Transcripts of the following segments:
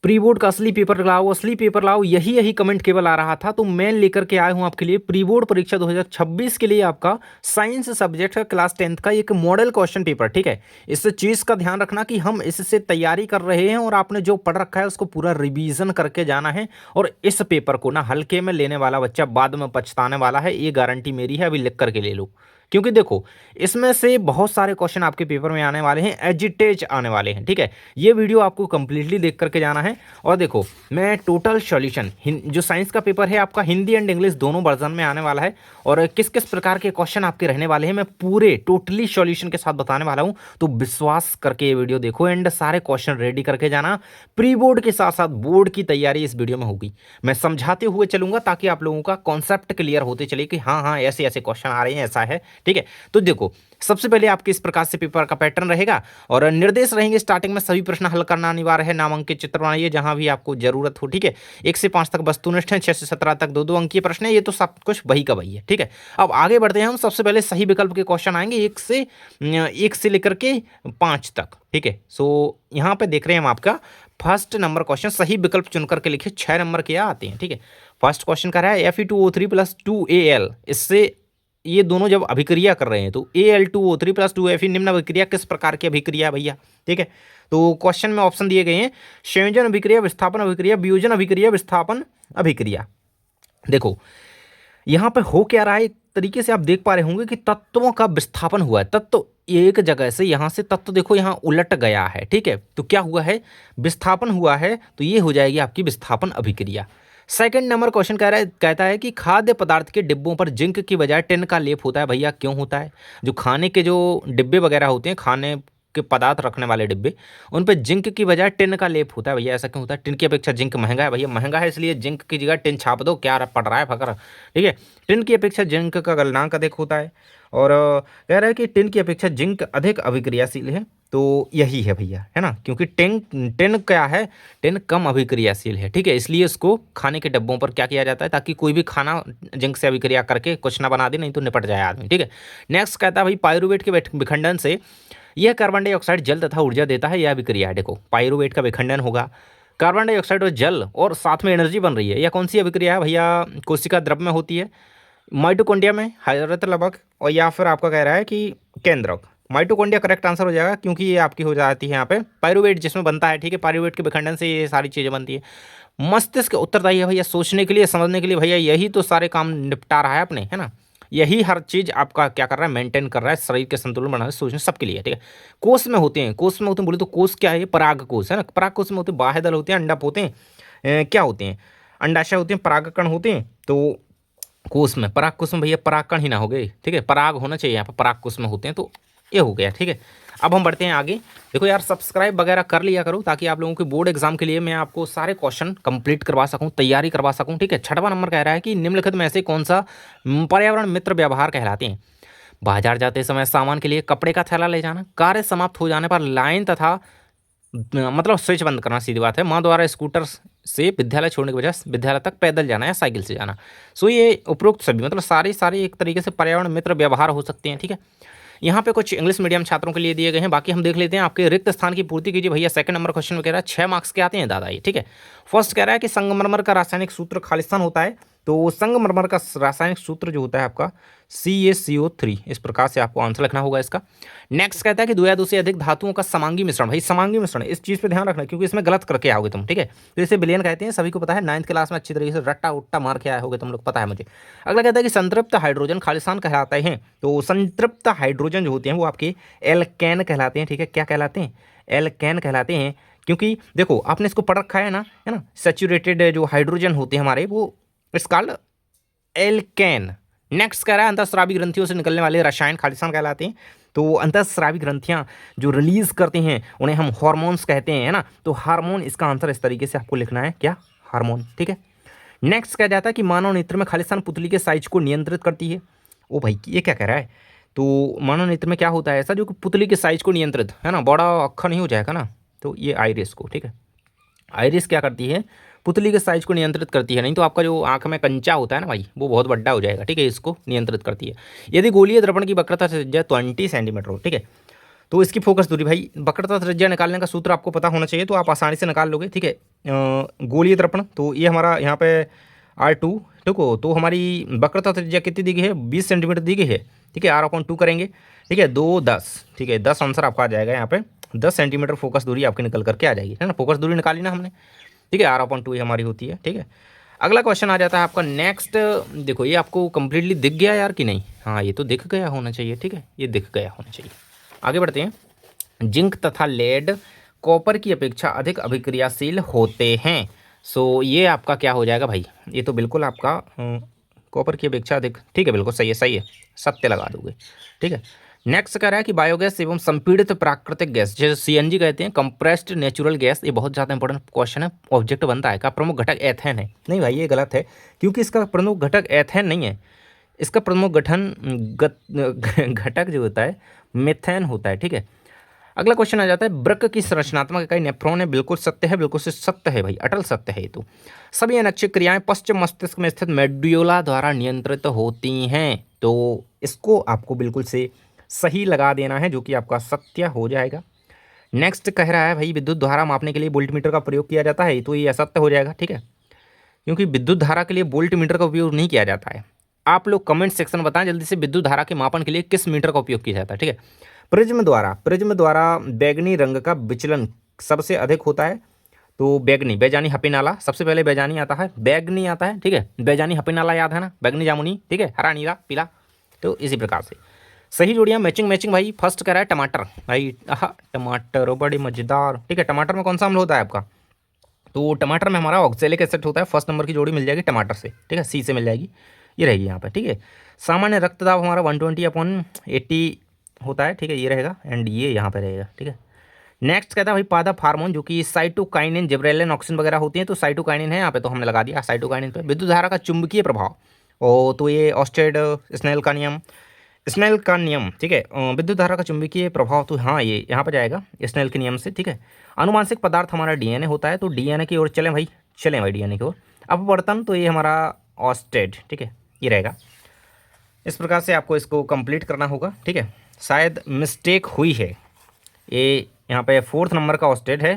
Pre board का असली paper लाओ, असली पेपर लाओ, यही यही कमेंट केवल आ रहा था। तो मैं लेकर के आया हूं आपके लिए प्री बोर्ड परीक्षा 2026 के लिए आपका साइंस सब्जेक्ट का क्लास 10th का एक मॉडल क्वेश्चन पेपर। ठीक है, इस चीज़ का ध्यान रखना कि हम इससे तैयारी कर रहे हैं और आपने जो पढ़ रखा है उसको पूरा रिवीजन करके जाना है। और इस पेपर को ना हल्के में लेने वाला बच्चा बाद में पछताने वाला है, ये गारंटी मेरी है। अभी लिख करके ले लो, क्योंकि देखो इसमें से बहुत सारे क्वेश्चन आपके पेपर में आने वाले हैं, एजिटेज आने वाले हैं। ठीक है, ये वीडियो आपको कंप्लीटली देख करके जाना है। और देखो मैं टोटल सॉल्यूशन जो साइंस का पेपर है आपका हिंदी एंड इंग्लिश दोनों वर्जन में आने वाला है, और किस किस प्रकार के क्वेश्चन आपके रहने वाले हैं मैं पूरे टोटली सॉल्यूशन के साथ बताने वाला हूं। तो विश्वास करके ये वीडियो देखो एंड सारे क्वेश्चन रेडी करके जाना। प्री बोर्ड के साथ साथ बोर्ड की तैयारी इस वीडियो में होगी, मैं समझाते हुए चलूंगा ताकि आप लोगों का कॉन्सेप्ट क्लियर होते चले कि हाँ हाँ ऐसे ऐसे क्वेश्चन आ रहे हैं, ऐसा है। ठीक है, तो देखो सबसे पहले आपके इस प्रकार से पेपर का पैटर्न रहेगा और निर्देश रहेंगे। स्टार्टिंग में सभी प्रश्न हल करना अनिवार्य है, नामांकित चित्र बनाइए जहां भी आपको जरूरत हो। ठीक है, 1 से 5 तक वस्तुनिष्ठ है, 6 से 17 तक 2 2 अंकीय प्रश्न है। ये तो सब कुछ वही का वही है। ठीक है, अब आगे बढ़ते हैं हम। सबसे पहले सही विकल्प के क्वेश्चन आएंगे 1 से लेकर के 5 तक। ठीक है, सो यहाँ पे देख रहे हैं हम आपका फर्स्ट नंबर क्वेश्चन, सही विकल्प चुन करके लिखिए। 6 नंबर के आते हैं। ठीक है, फर्स्ट क्वेश्चन कर रहा है Fe2O3 प्लस 2Al, इससे ये दोनों जब अभिक्रिया कर रहे हैं तो Al2O3 प्लस 2Fe निम्न अभिक्रिया किस प्रकार की अभिक्रिया है भैया। ठीक है, तो क्वेश्चन में ऑप्शन दिए गए हैं संयोजन अभिक्रिया, विस्थापन अभिक्रिया, वियोजन अभिक्रिया, विस्थापन अभिक्रिया। देखो यहाँ पे हो क्या रहा है, एक तरीके से आप देख पा रहे होंगे कि तत्वों का विस्थापन हुआ है। तत्व एक जगह से यहाँ से तत्व देखो यहाँ उलट गया है। ठीक है, तो क्या हुआ है, विस्थापन हुआ है, तो ये हो जाएगी आपकी विस्थापन अभिक्रिया। सेकंड नंबर क्वेश्चन कह रहा है, कहता है कि खाद्य पदार्थ के डिब्बों पर जिंक की बजाय टिन का लेप होता है। भैया क्यों होता है, जो खाने के जो डिब्बे वगैरह होते हैं, खाने के पदार्थ रखने वाले डिब्बे, उन पे जिंक की बजाय टिन का लेप होता है। भैया ऐसा क्यों होता है, टिन की अपेक्षा जिंक महंगा है। भैया महंगा है इसलिए जिंक की जगह टिन छाप दो, क्या पड़ रहा है फकर। ठीक है, टिन की अपेक्षा जिंक का गलनांक अधिक होता है, और कह रहा है कि टिन की अपेक्षा जिंक अधिक अभिक्रियाशील है। तो यही है भैया, है ना, क्योंकि टिन टिन क्या है, टिन कम अभिक्रियाशील है। ठीक है, इसलिए इसको खाने के डब्बों पर क्या किया जाता है, ताकि कोई भी खाना जिंक से अभिक्रिया करके कुछ ना बना दे, नहीं तो निपट जाए आदमी। ठीक है, नेक्स्ट कहता है भाई पायरुवेट के विखंडन से यह कार्बन डाइऑक्साइड जल तथा ऊर्जा देता है, यह अभिक्रिया है। देखो पायरुवेट का विखंडन होगा, कार्बन डाइऑक्साइड और जल और साथ में एनर्जी बन रही है। यह कौन सी अभिक्रिया है भैया, कोशिका द्रव में होती है, माइटोकॉन्ड्रिया में, हजरत लबक, और या फिर आपका कह रहा है कि केंद्रक। माइटोकॉन्ड्रिया करेक्ट आंसर हो जाएगा, क्योंकि ये आपकी हो जाती है यहाँ पे पायरुवेट जिसमें बनता है। ठीक है, पायरुवेट के विखंडन से ये सारी चीज़ें बनती है। मस्तिष्क उत्तरदायी है भैया सोचने के लिए, समझने के लिए। भैया यही तो सारे काम निपटा रहा है अपने, है ना, यही हर चीज़ आपका क्या कर रहा है, मेंटेन कर रहा है, शरीर के संतुलन बना है, सोचने सबके लिए। ठीक है, कोष में होते हैं, कोष में होते हैं बोले तो कोष क्या है, पराग कोष है ना, पराग कोष में होते हैं बाह्यदल होते हैं, अंडप होते हैं, क्या होते हैं, अंडाशय होते हैं, परागकण होते हैं। तो कोष में, पराग कोष में भैया परागकण ही ना हो गए। ठीक है, पराग होना चाहिए यहाँ पर, पराग कोष में होते हैं, तो ये हो गया। ठीक है, अब हम बढ़ते हैं आगे। देखो यार सब्सक्राइब वगैरह कर लिया करो, ताकि आप लोगों के बोर्ड एग्जाम के लिए मैं आपको सारे क्वेश्चन कंप्लीट करवा सकूं, तैयारी करवा सकूं। ठीक है, छठवां नंबर कह रहा है कि निम्नलिखित में से कौन सा पर्यावरण मित्र व्यवहार कहलाते हैं। बाजार जाते समय सामान के लिए कपड़े का थैला ले जाना, कार्य समाप्त हो जाने पर लाइन तथा मतलब स्विच बंद करना, सीधी बात है। माँ द्वारा स्कूटर से विद्यालय छोड़ने के बजाय विद्यालय तक पैदल जाना या साइकिल से जाना। सो ये उपरोक्त सभी मतलब सारे एक तरीके से पर्यावरण मित्र व्यवहार हो सकते हैं। ठीक है, यहाँ पे कुछ इंग्लिश मीडियम छात्रों के लिए दिए गए हैं, बाकी हम देख लेते हैं। आपके रिक्त स्थान की पूर्ति कीजिए भैया। सेकंड नंबर क्वेश्चन में कह रहा है 6 मार्क्स के आते हैं दादा ये। ठीक है, फर्स्ट कह रहा है कि संगमरमर का रासायनिक सूत्र खालिस्तान होता है। तो संगमरमर का रासायनिक सूत्र जो होता है आपका CaCO3, इस प्रकार से आपको आंसर लिखना होगा इसका। नेक्स्ट कहता है कि 2 या 2 से अधिक धातुओं का समांगी मिश्रण। भाई समांगी मिश्रण, इस चीज़ पे ध्यान रखना, क्योंकि इसमें गलत करके आओगे तुम। ठीक है, तो इसे विलयन कहते हैं, सभी को पता है, 9th क्लास में अच्छी तरीके से रट्टा उट्टा मार के आए होगे तुम लोग, पता है मुझे। अगला कहता है कि संतृप्त हाइड्रोजन खालिस्तान कहलाते हैं। तो संतृप्त हाइड्रोजन जो होते हैं वो आपके एल्केन कहलाते हैं। ठीक है, क्या कहलाते हैं, एल्केन कहलाते हैं, क्योंकि देखो आपने इसको पढ़ रखा है ना, सैचुरेटेड जो हाइड्रोजन होते हैं हमारे, वो इट्स कॉल्ड एल्केन। नेक्स्ट कह रहा है अंतःस्रावी ग्रंथियों से निकलने वाले रसायन खालिस्तान कहलाते हैं। तो अंतःस्रावी ग्रंथियां जो रिलीज करते हैं उन्हें हम हार्मोन्स कहते हैं, है ना। तो हार्मोन, इसका आंसर इस तरीके से आपको लिखना है, क्या, हार्मोन। ठीक है, नेक्स्ट कह जाता है कि मानव नेत्र में खालिस्तान पुतली के साइज को नियंत्रित करती है। ओ भाई ये क्या कह रहा है, तो मानव नेत्र में क्या होता है ऐसा जो कि पुतली के साइज को नियंत्रित, है ना, बड़ा अक्खर नहीं हो जाएगा ना, तो ये आइरिस को। ठीक है, आइरिस क्या करती है, पुतली के साइज को नियंत्रित करती है, नहीं तो आपका जो आंख में कंचा होता है ना भाई, वो बहुत बड़ा हो जाएगा। ठीक है, इसको नियंत्रित करती है। यदि गोलीय द्रवण की वक्रता से 20 सेंटीमीटर हो, ठीक है, तो इसकी फोकस दूरी भाई, वक्रता त्रिज्या निकालने का सूत्र आपको पता होना चाहिए, तो आप आसानी से निकाल लोगे, ठीक है। गोलीय दर्पण, तो ये हमारा यहाँ पे R2, ठीक हो, तो हमारी वक्रता त्रिज्या कितनी दी गई है, 20 सेंटीमीटर दी गई है, ठीक है। R/2 करेंगे, ठीक है, 2 10, ठीक है, 10 आंसर आपका आ जाएगा यहाँ पे। 10 सेंटीमीटर फोकस दूरी आपकी निकल करके आ जाएगी, है ना। फोकस दूरी निकाली ना हमने, ठीक है। R/2 ये हमारी होती है, ठीक है। अगला क्वेश्चन आ जाता है आपका नेक्स्ट। देखो ये आपको कंप्लीटली दिख गया यार कि नहीं, हाँ ये तो दिख गया होना चाहिए, ठीक है, ये दिख गया होना चाहिए। आगे बढ़ते हैं। जिंक तथा लेड कॉपर की अपेक्षा अधिक अभिक्रियाशील होते हैं। सो ये आपका क्या हो जाएगा भाई, ये तो बिल्कुल आपका कॉपर की अपेक्षा अधिक, ठीक है, बिल्कुल सही है, सही है, सत्य लगा दोगे, ठीक है। नेक्स्ट कह रहा है कि बायोगैस एवं संपीड़ित प्राकृतिक गैस, जैसे सीएनजी कहते हैं, कंप्रेस्ड नेचुरल गैस, ये बहुत ज़्यादा इंपॉर्टेंट क्वेश्चन है, ऑब्जेक्ट बनता है, का प्रमुख घटक एथेन है। नहीं भाई ये गलत है, क्योंकि इसका प्रमुख घटक एथेन नहीं है, इसका प्रमुख घटक जो होता है मेथेन होता है, ठीक है। अगला क्वेश्चन आ जाता है, वृक्क की संरचनात्मक इकाई नेफ्रॉन है। बिल्कुल सत्य है, बिल्कुल से सत्य है भाई, अटल सत्य है ये तो। सभी अनैच्छिक क्रियाएं पश्चिम मस्तिष्क में स्थित मेड्यूला द्वारा नियंत्रित होती हैं, तो इसको आपको बिल्कुल से सही लगा देना है, जो कि आपका सत्य हो जाएगा। नेक्स्ट कह रहा है भाई, विद्युत धारा मापने के लिए वोल्टमीटर का प्रयोग किया जाता है, तो ये असत्य हो जाएगा, ठीक है, क्योंकि विद्युत धारा के लिए वोल्टमीटर का उपयोग नहीं किया जाता है। आप लोग कमेंट सेक्शन बताएं जल्दी से, विद्युत धारा के मापन के लिए किस मीटर का उपयोग किया जाता है, ठीक है। प्रिज्म द्वारा बैगनी रंग का विचलन सबसे अधिक होता है, तो बैगनी, बैजानी, हपीनाला, सबसे पहले बैजानी आता है, बैगनी आता है, ठीक है। बैजानी हपीनाला याद है ना, बैगनी जामुनी, ठीक है, हरा नीला पीला, तो इसी प्रकार से सही जोड़ियाँ मैचिंग भाई। फर्स्ट कह रहा है टमाटर भाई, टमाटर बड़े मजेदार, ठीक है। टमाटर में कौन सा अम्ल होता है आपका, तो टमाटर में हमारा ऑक्सैलिक एसिड होता है। फर्स्ट नंबर की जोड़ी मिल जाएगी टमाटर से, ठीक है, सी से मिल जाएगी, ये रहेगी यहाँ पे, ठीक है। सामान्य रक्तदाब हमारा 120/80 होता है, ठीक है, ये रहेगा, एंड ये यहाँ पे रहेगा, ठीक है। नेक्स्ट कहता है भाई पादप हार्मोन, जो कि साइटोकाइनिन, जिब्रेलिन, ऑक्सिन वगैरह होती हैं, तो साइटोकाइनिन है यहाँ पे, तो हमने लगा दिया साइटोकाइनिन पे। विद्युत धारा का चुंबकीय प्रभाव, ओ तो ये ऑस्टेड स्नेल का नियम, ठीक है। विद्युत धारा का चुंबकीय प्रभाव, तो हाँ ये यहाँ पर जाएगा स्नेल के नियम से, ठीक है। अनुवांशिक पदार्थ हमारा डीएनए होता है, तो डीएनए की ओर चलें भाई डीएनए की ओर। अपवर्तन, तो ये हमारा ऑस्टेड, ठीक है, ये रहेगा। इस प्रकार से आपको इसको कंप्लीट करना होगा, ठीक है। शायद मिस्टेक हुई है, ये यहाँ पे 4th नंबर का ऑस्टेड है,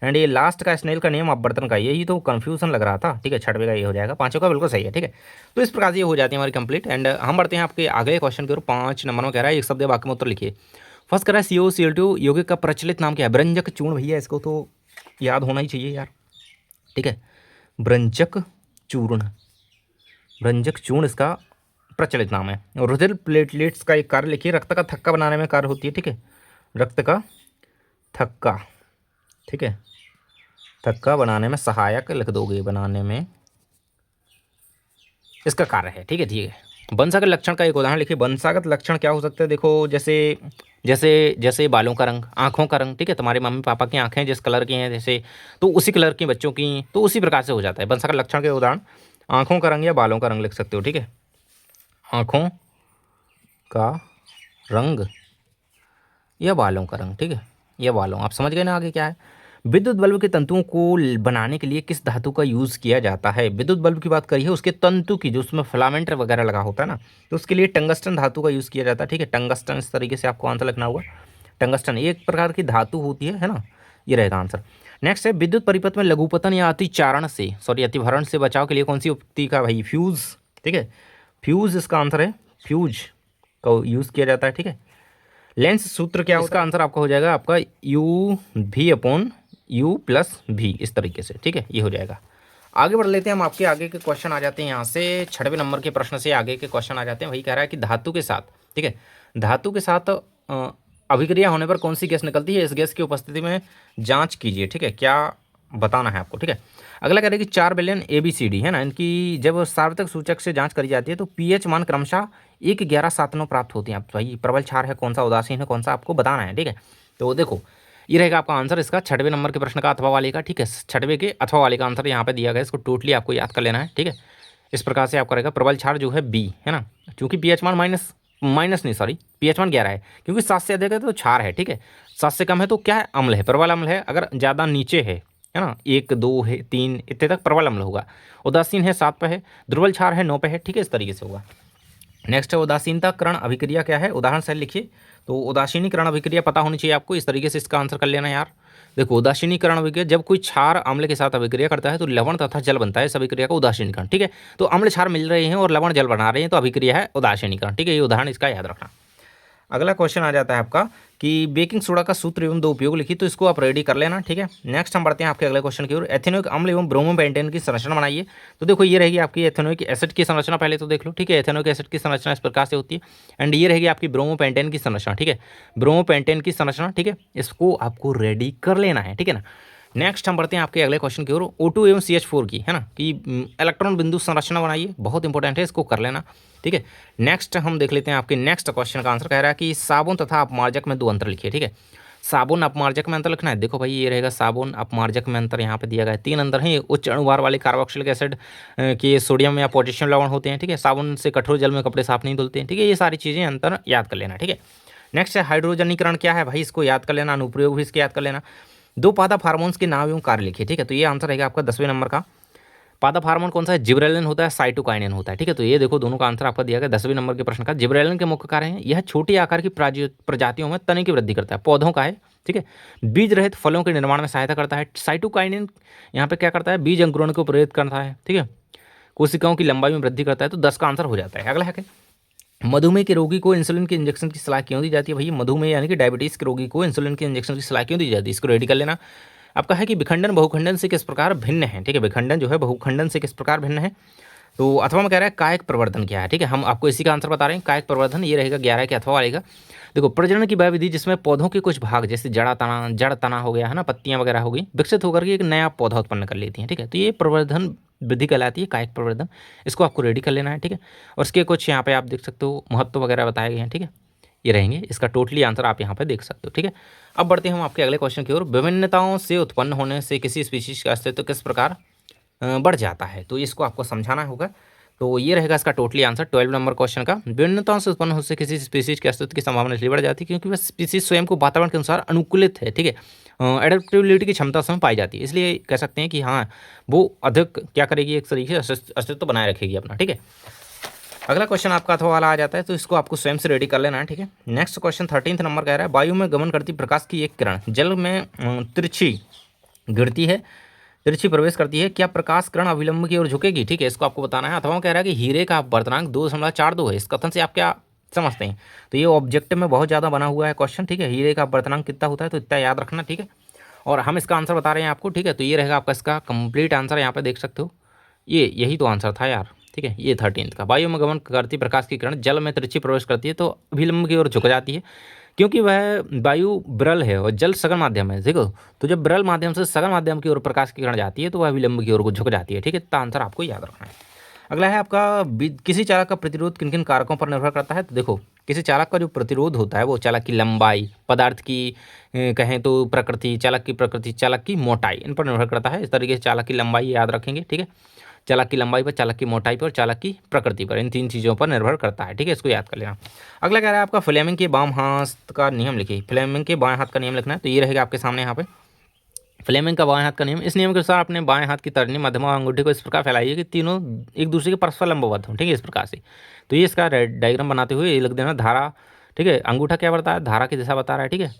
एंड ये लास्ट का स्नेल का नियम अपवर्तन का, यही तो कन्फ्यूजन लग रहा था, ठीक है। 6वें का ये हो जाएगा, 5वें का बिल्कुल सही है, ठीक है। तो इस प्रकार से ये हो जाती है हमारी कंप्लीट, एंड हम बढ़ते हैं आपके अगले क्वेश्चन की ओर। 5 नंबर में कह रहा है, एक शब्द वाक्य में उत्तर लिखिए। फर्स्ट कह रहा है COCl2 यौगिक का प्रचलित नाम क्या है, ब्रंजक चूर्ण भैया, इसको तो याद होना ही चाहिए यार, ठीक है। ब्रंजक चूर्ण इसका प्रचलित नाम है। रुधिर प्लेटलेट्स का एक कार्य लिखिए, रक्त का थक्का बनाने में कार्य होती है, ठीक है। रक्त का थक्का, ठीक है, थक्का बनाने में सहायक लिख दोगे, बनाने में इसका कार्य है, ठीक है, ठीक है। वंशागत लक्षण का एक उदाहरण लिखिए। वंशागत लक्षण क्या हो सकते हैं, देखो जैसे बालों का रंग, आँखों का रंग, ठीक है, तुम्हारे मम्मी पापा की आँखें जिस कलर की हैं जैसे, तो उसी कलर की बच्चों की, तो उसी प्रकार से हो जाता है। वंशागत लक्षण के उदाहरण आँखों का रंग या बालों का रंग लिख सकते हो, ठीक है। आँखों का रंग या बालों का रंग, ठीक है, या बालों, आप समझ गए ना आगे क्या है। विद्युत बल्ब के तंतुओं को बनाने के लिए किस धातु का यूज़ किया जाता है। विद्युत बल्ब की बात करिए, उसके तंतु की, जो उसमें फिलामेंट वगैरह लगा होता है ना, तो उसके लिए टंगस्टन धातु का यूज़ किया जाता है, ठीक है। टंगस्टन, इस तरीके से आपको आंसर लिखना होगा। टंगस्टन एक प्रकार की धातु होती है ना, ये रहेगा आंसर। नेक्स्ट है, विद्युत परिपथ में लघुपतन या अतिभरण से बचाव के लिए कौन सी युक्ति का भाई, फ्यूज़, ठीक है, फ्यूज़ इसका आंसर है, फ्यूज का यूज़ किया जाता है, ठीक है। लेंस सूत्र क्या, उसका आंसर आपका हो जाएगा आपका UV/U+V, इस तरीके से, ठीक है, ये हो जाएगा। आगे बढ़ लेते हैं हम, आपके आगे के क्वेश्चन आ जाते हैं यहाँ से 6वें नंबर के प्रश्न से आगे के क्वेश्चन आ जाते हैं। वही कह रहा है कि धातु के साथ, ठीक है, धातु के साथ अभिक्रिया होने पर कौन सी गैस निकलती है, इस गैस की उपस्थिति में जांच कीजिए, ठीक है, क्या बताना है आपको, ठीक है। अगला कह रहे हैं कि 4 विलयन ABCD है ना, इनकी जब सार्वत्रिक सूचक से जांच करी जाती है तो pH मान क्रमशः 1, 11, 7, 9 प्राप्त होती हैं। आप भाई प्रबल क्षार है कौन सा, उदासीन है कौन सा, आपको बताना है, ठीक है। तो देखो ये रहेगा आपका आंसर इसका 6वें नंबर के प्रश्न का अथवा वाले का, ठीक है। 6वें के अथवा वाले का आंसर यहाँ पे दिया गया, इसको टोटली आपको याद कर लेना है, ठीक है। इस प्रकार से आपका रहेगा प्रबल क्षार जो है B, है ना, क्योंकि pH मान pH मान 11 है, क्योंकि 7 से अधिक है तो क्षार है, ठीक है। 7 से कम है तो क्या है, अम्ल है, प्रबल अम्ल है। अगर ज़्यादा नीचे है ना, 1, 2 है, 3 इतने तक प्रबल अम्ल होगा। उदासीन है 7 पे है, दुर्बल क्षार है 9 पे है, ठीक है, इस तरीके से होगा। नेक्स्ट है उदासीनताकरण अभिक्रिया क्या है, उदाहरण सही लिखिए। तो उदासीनीकरण अभिक्रिया पता होनी चाहिए आपको, इस तरीके से इसका आंसर कर लेना यार। देखो उदासीनीकरण अभिक्रिया, जब कोई क्षार अम्ल के साथ अभिक्रिया करता है तो लवण तथा जल बनता है, इस अभिक्रिया का उदासीनीकरण। ठीक है, तो अम्ल क्षार मिल रहे हैं और लवण जल बना रहे हैं तो अभिक्रिया है उदासीनीकरण। ठीक है, ये उदाहरण इसका याद रखना। अगला क्वेश्चन आ जाता है आपका कि बेकिंग सोडा का सूत्र एवं दो उपयोग लिखी, तो इसको आप रेडी कर लेना। ठीक है, नेक्स्ट हम बढ़ते हैं आपके अगले क्वेश्चन की ओर। एथेनोइक अम्ल एवं ब्रोमोपेंटेन की संरचना बनाइए। तो देखो ये रहेगी आपकी एथेनोइक एसिड की संरचना, पहले तो देख लो। ठीक है, एथेनोइक एसिड की संरचना इस प्रकार से होती है, एंड ये रहेगी आपकी ब्रोमोपेंटेन की संरचना। ठीक है, ब्रोमोपेंटेन की संरचना। ठीक है, इसको आपको रेडी कर लेना है। ठीक है ना। नेक्स्ट हम बढ़ते हैं आपके अगले क्वेश्चन की ओर। O2 एवं CH4 की, है ना, कि इलेक्ट्रॉन बिंदु संरचना बनाइए, बहुत इंपॉर्टेंट है, इसको कर लेना। ठीक है, नेक्स्ट हम देख लेते हैं आपके नेक्स्ट क्वेश्चन का आंसर। कह रहा है कि साबुन तथा अपमार्जक में दो अंतर लिखिए। ठीक है, साबुन अपमार्जक में अंतर लिखना है। देखो भाई ये रहेगा साबुन अपमार्जक में अंतर, यहाँ पे दिया गया है 3 अंतर हैं। उच्च अणुभार वाले कार्बोक्सिलिक एसिड के सोडियम या पोटेशियम लवण होते हैं। ठीक है, साबुन से कठोर जल में कपड़े साफ नहीं धुलते हैं। ठीक है, ये सारी चीज़ें अंतर याद कर लेना। ठीक है, नेक्स्ट है हाइड्रोजनीकरण क्या है भाई, इसको याद कर लेना। अनुप्रयोग भी इसके याद कर लेना। दो पादप हार्मोन्स के नाम एवं कार्य लिखिए। ठीक है, तो ये आंसर रहेगा आपका 10वें नंबर का। पादप हार्मोन कौन सा है, जिब्रेलिन होता है, साइटोकाइनिन होता है। ठीक है, तो ये देखो दोनों का आंसर आपका दिया गया 10वें नंबर के प्रश्न का। जिब्रेलिन के मुख्य कार्य हैं, यह छोटी आकार की प्रजातियों में तने की वृद्धि करता है, पौधों का है। ठीक है, बीज रहित फलों के निर्माण में सहायता करता है। साइटोकाइनिन यहाँ पे क्या करता है, बीज अंकुरण को प्रेरित करता है। ठीक है, कोशिकाओं की लंबाई में वृद्धि करता है। तो 10 का आंसर हो जाता है। अगला है मधुमेह के रोगी को इंसुलिन के इंजेक्शन की सलाह क्यों दी जाती है भैया, मधुमेह यानी कि डायबिटीज के रोगी को इंसुलिन के इंजेक्शन की सलाह क्यों दी जाती है, इसको रेडी कर लेना। आपका है कि विखंडन बहुखंडन से किस प्रकार भिन्न है। ठीक है, विखंडन जो है बहुखंडन से किस प्रकार भिन्न है। तो अथवा में कह रहा है कायिक प्रवर्धन क्या है। ठीक है, हम आपको इसी का आंसर बता रहे हैं, कायिक प्रवर्धन ये रहेगा 11 के अथवा आएगा। देखो प्रजनन की वह विधि जिसमें पौधों के कुछ भाग जैसे जड़ तना हो गया है ना, पत्तियां वगैरह हो गई, विकसित होकर के एक नया पौधा उत्पन्न कर लेती हैं। ठीक है, तो ये प्रवर्धन विधि कहलाती है, कायिक प्रवर्धन। इसको आपको रेडी कर लेना है। ठीक है, और इसके कुछ यहाँ पे आप देख सकते हो महत्व वगैरह बताए गए हैं। ठीक है, ये रहेंगे, इसका टोटली आंसर आप यहाँ पे देख सकते हो। ठीक है, अब बढ़ते हैं हम आपके अगले क्वेश्चन की ओर। विभिन्नताओं से उत्पन्न होने से किसी स्पीशीज का अस्तित्व किस प्रकार बढ़ जाता है, तो इसको आपको समझाना होगा। तो ये रहेगा इसका टोटली आंसर 12 नंबर क्वेश्चन का। विभिन्नताओं से उत्पन्न होने से किसी स्पीसीज के अस्तित्व की संभावना इसलिए बढ़ जाती है क्योंकि वह स्पीसीज स्वयं को वातावरण के अनुसार अनुकूलित है। ठीक है, एडेप्टेबिलिटी की क्षमता उसमें पाई जाती है, इसलिए कह सकते हैं कि हाँ वो अधिक क्या करेगी, एक तरीके से अस्तित्व बनाए रखेगी अपना। ठीक है, अगला क्वेश्चन आपका अथवा वाला आ जाता है, तो इसको आपको स्वयं से रेडी कर लेना है। ठीक है, नेक्स्ट क्वेश्चन 13 नंबर कह रहा है वायु में गमन करती प्रकाश की एक किरण जल में तिरछी गिरती है, तिरछी प्रवेश करती है, क्या प्रकाश किरण अभिलंब की ओर झुकेगी। ठीक है, इसको आपको बताना है। अथवा कह रहा है कि हीरे का अपवर्तनांक 2.42 है, इस कथन से आप क्या समझते हैं। तो ये ऑब्जेक्टिव में बहुत ज़्यादा बना हुआ है क्वेश्चन। ठीक है, हीरे का अपवर्तनांक कितना होता है, तो इतना याद रखना। ठीक है, और हम इसका आंसर बता रहे हैं आपको। ठीक है, तो ये रहेगा आपका इसका कंप्लीट आंसर, यहाँ पे देख सकते हो, यही तो आंसर था यार। ठीक है, ये 13 का। वायु में गमन करती प्रकाश की किरण जल में तिरछी प्रवेश करती है तो अभिलंब की ओर झुक जाती है, क्योंकि वह वायु विरल है और जल सघन माध्यम है। देखो, तो जब विरल माध्यम से सघन माध्यम की ओर प्रकाश की किरण जाती है तो वह अभिलंब की ओर को झुक जाती है। ठीक है, तो आंसर आपको याद रखना है। अगला है आपका किसी चालक का प्रतिरोध किन किन कारकों पर निर्भर करता है। तो देखो किसी चालक का जो प्रतिरोध होता है वो चालक की लंबाई, पदार्थ की कहें तो प्रकृति, चालक की प्रकृति, चालक की मोटाई, इन पर निर्भर करता है। इस तरीके से चालक की लंबाई याद रखेंगे। ठीक है, चालक की लंबाई पर, चालक की मोटाई पर, चालक की प्रकृति पर, इन 3 चीज़ों पर निर्भर करता है। ठीक है, इसको याद कर लेना। अगला कह रहा है आपका फ्लेमिंग के बाम हाथ का नियम लिखिए। फ्लेमिंग के बाएं हाथ का नियम लिखना है, तो ये रहेगा आपके सामने यहाँ पे फ्लेमिंग का बाएं हाथ का नियम। इस नियम के अनुसार अपने बाएं हाथ की तर्जनी मध्यमा अंगूठी को इस प्रकार फैलाइए कि तीनों एक दूसरे के परस्पर लंबवत हों। ठीक है, इस प्रकार से। तो ये इसका डायग्राम बनाते हुए ये लिख देना धारा। ठीक है, अंगूठा क्या बताया है, धारा की दिशा बता रहा है। ठीक है,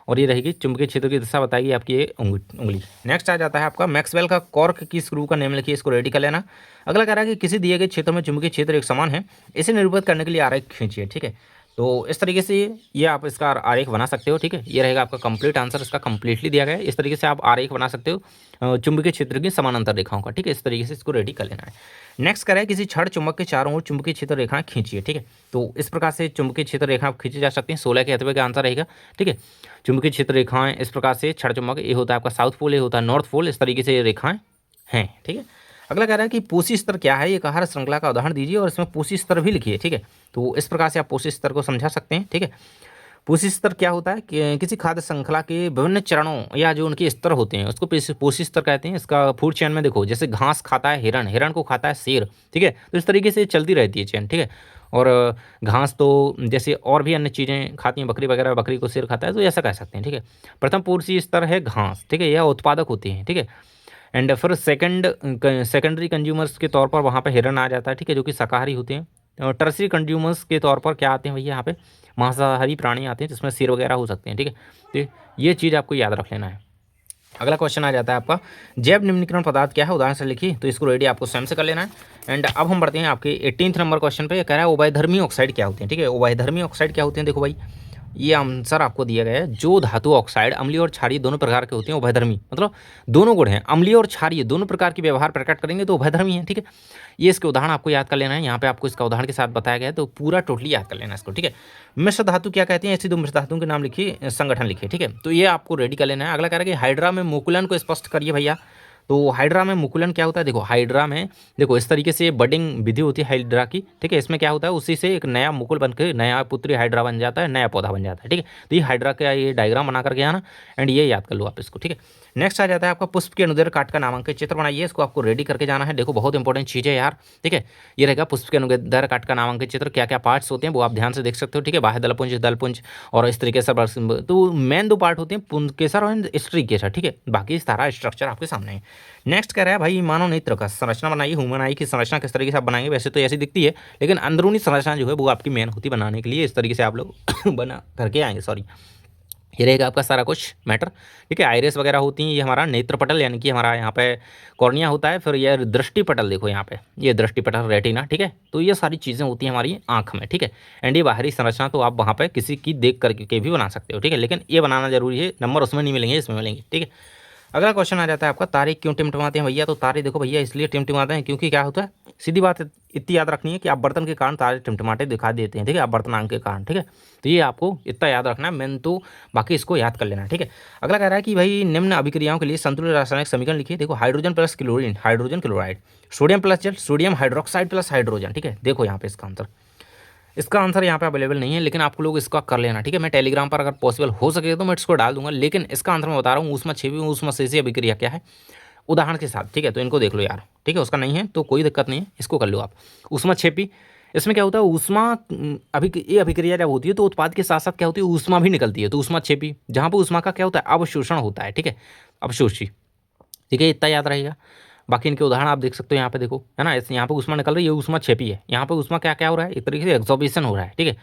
और ये रहेगी चुंबकीय क्षेत्र की दिशा बताएगी आपकी ये उंगली। नेक्स्ट आ जाता है आपका मैक्सवेल का कॉर्क की स्क्रू का नेम लिखिए, इसको रेडी कर लेना। अगला कह रहा है कि किसी दिए गए क्षेत्र में चुंबकीय क्षेत्र एक समान है, इसे निरूपित करने के लिए आरेख खींचिए। ठीक है, तो इस तरीके से ये आप इसका आरेख बना सकते हो। ठीक है, ये रहेगा आपका कंप्लीट आंसर, इसका कंप्लीटली दिया गया है। इस तरीके से आप आरेख बना सकते हो चुंबकीय क्षेत्र की समानांतर रेखाओं का। ठीक है, इस तरीके से इसको रेडी कर लेना है। नेक्स्ट करें किसी छड़ चुंबक के चारों ओर चुंबकीय क्षेत्र रेखाएं खींचिए। ठीक है, तो इस प्रकार से चुंबकीय क्षेत्र रेखा खींची जा सकती हैं। 16 के अथवा का आंसर रहेगा। ठीक है, चुंबकीय क्षेत्र रेखाएं इस प्रकार से छड़ चुंबक, ये होता है आपका साउथ पोल, ये होता है नॉर्थ पोल, इस तरीके से ये रेखाएं हैं। ठीक है, अगला कह रहा है कि पोषी स्तर क्या है, एक आहार श्रृंखला का उदाहरण दीजिए और इसमें पोषी स्तर भी लिखिए। ठीक है, तो इस प्रकार से आप पोषी स्तर को समझा सकते हैं। ठीक है, पोषी स्तर क्या होता है कि किसी खाद्य श्रृंखला के विभिन्न चरणों या जो उनके स्तर होते हैं उसको पोषी स्तर कहते हैं। इसका फूड चेन में देखो, जैसे घास खाता है हिरण, हिरण को खाता है शेर। ठीक है, तो इस तरीके से चलती रहती है चेन। ठीक है, और घास तो जैसे और भी अन्य चीज़ें खाती हैं, बकरी वगैरह, बकरी को शेर खाता है, तो ऐसा कह सकते हैं। ठीक है, प्रथम पोषी स्तर है घास। ठीक है, यह उत्पादक होती है। ठीक है, एंड फिर सेकेंडरी कंज्यूमर्स के तौर पर वहाँ पर हिरण आ जाता है। ठीक है, जो कि शाकाहारी होते हैं। टर्सरी कंज्यूमर्स के तौर पर क्या आते हैं भैया यहाँ पे, मांसाहारी प्राणी आते हैं जिसमें सिर वगैरह हो सकते हैं, ठीक है। तो ये चीज़ आपको याद रख लेना है। अगला क्वेश्चन आ जाता है आपका, जैव निम्नीकरण पदार्थ क्या है, उदाहरण से लिखिए। तो इसको रेडी आपको स्वयं से कर लेना है। एंड अब हम बढ़ते हैं आपके 18 नंबर क्वेश्चन पे। कह रहा है उभयधर्मी ऑक्साइड क्या होते हैं, ठीक है। उभयधर्मी ऑक्साइड क्या होते हैं, देखो भाई ये आंसर आपको दिया गया है। जो धातु ऑक्साइड अम्लीय और क्षारीय दोनों प्रकार के होते हैं उभयधर्मी, मतलब दोनों गुण हैं, अम्लीय और क्षारीय दोनों प्रकार के व्यवहार प्रकट करेंगे तो उभयधर्मी है, ठीक है। ये इसके उदाहरण आपको याद कर लेना है। यहाँ पे आपको इसका उदाहरण के साथ बताया गया है, तो पूरा टोटली याद कर लेना इसको, ठीक है। मिश्र धातु क्या कहते हैं, ऐसी दो मिश्र धातुओं के नाम लिखिए, संगठन लिखिए, ठीक है। तो ये आपको रेडी कर लेना है। अगला कह रहा है कि हाइड्रा में मुकुलन को स्पष्ट करिए भैया। तो हाइड्रा में मुकुलन क्या होता है, देखो हाइड्रा में देखो इस तरीके से बडिंग विधि होती है हाइड्रा की, ठीक है। इसमें क्या होता है, उसी से एक नया मुकुल बन के नया पुत्री हाइड्रा बन जाता है, नया पौधा बन जाता है, ठीक है। तो ये हाइड्रा का ये डायग्राम बना करके आना एंड ये याद कर लो आप इसको, ठीक है। नेक्स्ट आ जाता है आपका पुष्प के अनुदैर्घ्य काट का नामांकित चित्र बनाइए। इसको आपको रेडी करके जाना है। देखो बहुत इंपॉर्टेंट चीज़ है यार, ठीक है। ये रहेगा पुष्प के अनुदैर्घ्य काट का नामांकित चित्र, क्या क्या पार्ट्स होते हैं वो आप ध्यान से देख सकते हो, ठीक है। बाह्य दलपुंज, दलपुंज और इस तरीके से। तो मेन दो पार्ट होते हैं पुंकेसर और स्ट्री केसर, ठीक है। बाकी सारा स्ट्रक्चर आपके सामने है। नेक्स्ट कह रहा है भाई मानव नेत्र का संरचना बनाइए। ह्यूमन आई की संरचना किस तरीके से आप बनाएंगे, वैसे तो ऐसी दिखती है लेकिन अंदरूनी संरचना जो है वो आपकी मेन होती बनाने के लिए इस तरीके से आप लोग बना करके आएंगे, सॉरी। ये रहेगा आपका सारा कुछ मैटर, ठीक है। आइरिस वगैरह होती हैं, ये हमारा नेत्र पटल यानी कि हमारा यहाँ पे कॉर्निया होता है। फिर ये दृष्टि पटल, देखो यहाँ पे ये दृष्टि पटल रेटिना, ठीक है। तो ये सारी चीज़ें होती हैं हमारी आँख में, ठीक है। एंड ये बाहरी संरचना तो आप वहाँ पे किसी की देख करके भी बना सकते हो, ठीक है। लेकिन ये बनाना जरूरी है, नंबर उसमें नहीं मिलेंगे, इसमें मिलेंगे, ठीक है। अगला क्वेश्चन आ जाता है आपका, तारे क्यों टिमटिमाते हैं भैया। तो तारे देखो भैया इसलिए टिमटिमाते हैं क्योंकि क्या होता है, सीधी बात इतनी याद रखनी है कि आप बर्तन के कारण तारे टिमटिमाते दिखा देते हैं, ठीक है। आप बर्तनांक के कारण, ठीक है। तो ये आपको इतना याद रखना है, मैंने तो बाकी इसको याद कर लेना है, ठीक है। अगला कह रहा है कि भाई निम्न अभिक्रियाओं के लिए संतुलित रासायनिक समीकरण लिखिए। देखो hydrogen plus chlorine, hydrogen chloride, sodium plus जल, सोडियम हाइड्रोक्साइड प्लस हाइड्रोजन, ठीक है। देखो यहाँ पे इसका आंसर यहाँ पे अवेलेबल नहीं है, लेकिन आप लोग इसका कर लेना, ठीक है। मैं टेलीग्राम पर अगर पॉसिबल हो सके तो मैं इसको डाल दूंगा, लेकिन इसका आंसर मैं बता रहा हूँ ऊष्मा छेवी ऊष्मा शेषी अभिक्रिया क्या है उदाहरण के साथ, ठीक है। तो इनको देख लो यार, ठीक है। उसका नहीं है तो कोई दिक्कत नहीं है, इसको कर लो आप। ऊष्मा छेपी, इसमें क्या होता है ऊष्मा ये अभिक्रिया जब होती है तो उत्पाद के साथ साथ क्या होती है ऊष्मा भी निकलती है। तो ऊष्मा छेपी जहाँ पर ऊष्मा का क्या होता है अवशोषण होता है, ठीक है, अवशोषी, ठीक है। इतना याद रहेगा। बाकी इनके उदाहरण आप देख सकते हो यहाँ पे, देखो है ना, यहाँ पे ऊष्मा निकल रही है, ये ऊष्मा छेपी है। यहाँ पे ऊष्मा क्या क्या हो रहा है, एक तरीके से एग्जॉर्प्शन हो रहा है, ठीक है।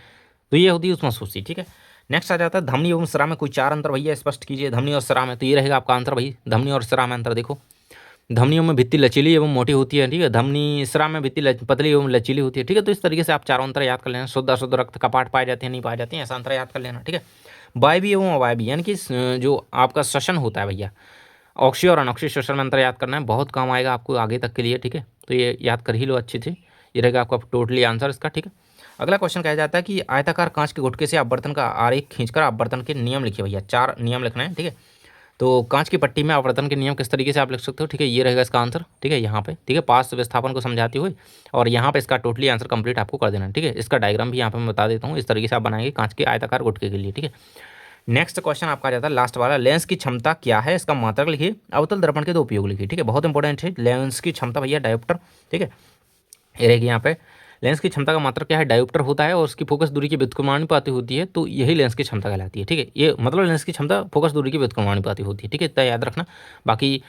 तो ये होती है ऊष्मा शोषी, ठीक है। नेक्स्ट आ जाता है धमनी एवं सिरा में कोई चार अंतर भैया स्पष्ट कीजिए। धमनी और सिरा में, तो ये रहेगा आपका आंसर भाई, धमनी और सिरा में अंतर देखो। धमनियों में भित्ति लचीली एवं मोटी होती है, ठीक है। धमनी सिरा में भित्ति पतली एवं लचीली होती है, ठीक है। तो इस तरीके से आप चारों अंतर याद कर लेना। शुद्ध अशुद्ध रक्त कपाट पाए जाते हैं, नहीं पाए जाते हैं, ऐसा अंतर याद कर लेना, ठीक है। वायवी एवं अवायवी यानी कि जो आपका श्वसन होता है भैया, ऑक्सी और अनॉक्सी श्वसन में अंतर याद करना है, बहुत काम आएगा आपको आगे तक के लिए, ठीक है। तो ये याद कर ही लो अच्छे से, ये रहेगा आपका टोटली आंसर इसका, ठीक है। अगला क्वेश्चन कहा जाता है कि आयताकार कांच के गुटके से आप बर्तन का आरेख खींचकर आप बर्तन के नियम लिखिए भैया। 4 नियम लिखना है, ठीक है। तो कांच की पट्टी में आवर्तन के नियम किस तरीके से आप लिख सकते हो, ठीक है। ये रहेगा इसका आंसर, ठीक है, यहाँ पे, ठीक है। पास विस्थापन को समझाते हुए और यहाँ पे इसका टोटली आंसर कंप्लीट आपको कर देना, ठीक है। इसका डायग्राम भी यहाँ पे मैं बता देता हूँ, इस तरीके से आप बनाएंगे कांच के आयताकार गुटके के लिए, ठीक है। नेक्स्ट क्वेश्चन आपका आ जाता है लास्ट वाला, लेंस की क्षमता क्या है, इसका मात्रक लिखिए। अवतल दर्पण के दो उपयोग लिखिए, ठीक है, बहुत इंपॉर्टेंट है। लेंस की क्षमता भैया डायोप्टर, ठीक है, ये रहेगी यहाँ पे। लेंस की क्षमता का मात्रक क्या है, डायोप्टर होता है और उसकी फोकस दूरी की व्युत्क्रमानुपाती होती है, तो यही लेंस की क्षमता कहलाती है, ठीक है। ये मतलब लेंस की क्षमता फोकस दूरी की व्युत्क्रमानुपाती होती है, ठीक है, इतना याद रखना। बाकी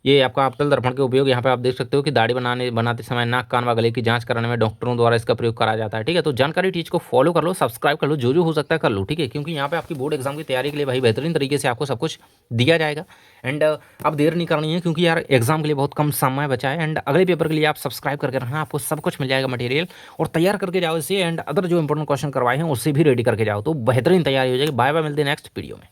ये आपका अवतल दर्पण के उपयोग यहाँ पे आप देख सकते हो कि दाढ़ी बनाते समय नाक कान व गले की जांच कराने में डॉक्टरों द्वारा इसका प्रयोग करा जाता है, ठीक है। तो जानकारी टीच को फॉलो कर लो, सब्सक्राइब कर लो, जो हो सकता है कर लो, ठीक है। क्योंकि यहाँ पे आपकी बोर्ड एग्जाम की तैयारी के लिए भाई बेहतरीन तरीके से आपको सब कुछ दिया जाएगा। एंड अब देर नहीं करनी है क्योंकि यार एग्जाम के लिए बहुत कम समय बचा है। एंड अगले पेपर के लिए आप सब्सक्राइब करके रखना, आपको सब कुछ मिल जाएगा मटेरियल, और तैयार करके जाओ इसे। एंड अदर जो इंपॉर्टेंट क्वेश्चन करवाए हैं उससे भी रेडी करके जाओ, तो बेहतरीन तैयारी हो जाएगी। बाय बाय, मिलते हैं नेक्स्ट वीडियो में।